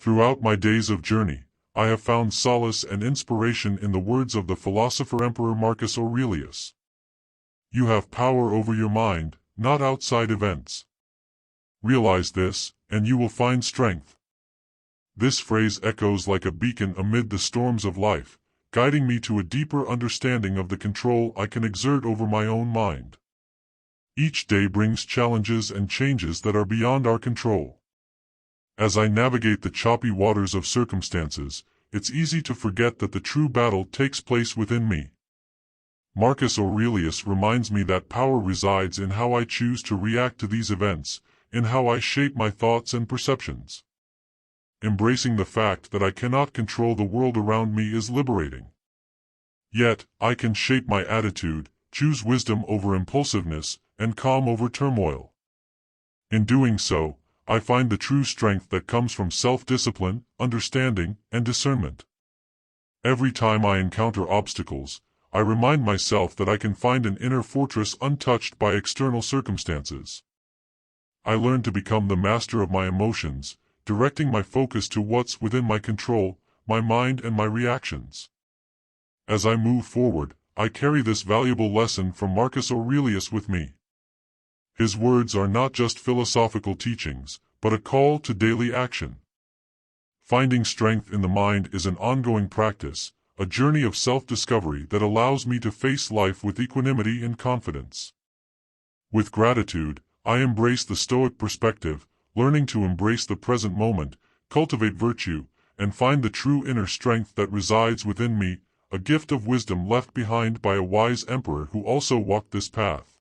Throughout my days of journey, I have found solace and inspiration in the words of the philosopher Emperor Marcus Aurelius. You have power over your mind, not outside events. Realize this, and you will find strength. This phrase echoes like a beacon amid the storms of life, guiding me to a deeper understanding of the control I can exert over my own mind. Each day brings challenges and changes that are beyond our control. As I navigate the choppy waters of circumstances, it's easy to forget that the true battle takes place within me. Marcus Aurelius reminds me that power resides in how I choose to react to these events, in how I shape my thoughts and perceptions. Embracing the fact that I cannot control the world around me is liberating. Yet, I can shape my attitude, choose wisdom over impulsiveness, and calm over turmoil. In doing so, I find the true strength that comes from self-discipline, understanding, and discernment. Every time I encounter obstacles, I remind myself that I can find an inner fortress untouched by external circumstances. I learn to become the master of my emotions, directing my focus to what's within my control, my mind and my reactions. As I move forward, I carry this valuable lesson from Marcus Aurelius with me. His words are not just philosophical teachings, but a call to daily action. Finding strength in the mind is an ongoing practice, a journey of self-discovery that allows me to face life with equanimity and confidence. With gratitude, I embrace the Stoic perspective, learning to embrace the present moment, cultivate virtue, and find the true inner strength that resides within me, a gift of wisdom left behind by a wise emperor who also walked this path.